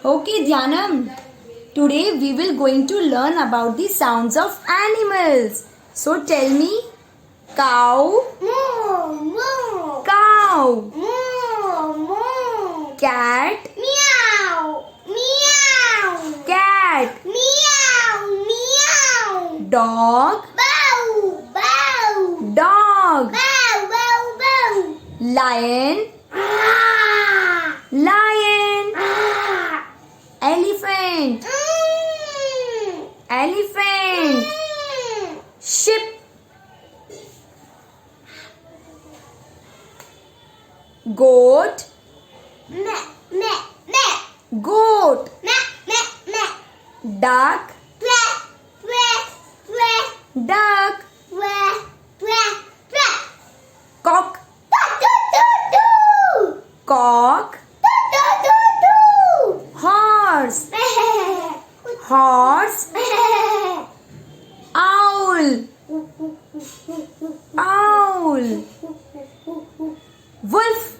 Okay, Dhyanam. Today we will going to learn about the sounds of animals. So tell me, cow, cow, cat, cat, dog, dog, lion, lion, elephant, elephant, sheep, goat, goat, duck, duck, cock, cock, horse, horse, owl, owl, wolf,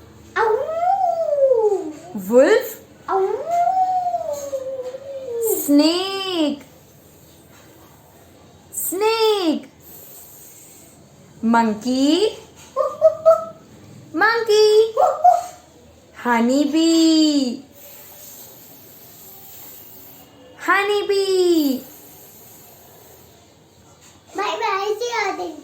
wolf, snake, snake, monkey, monkey, honeybee, honeybee. Bye bye, see you.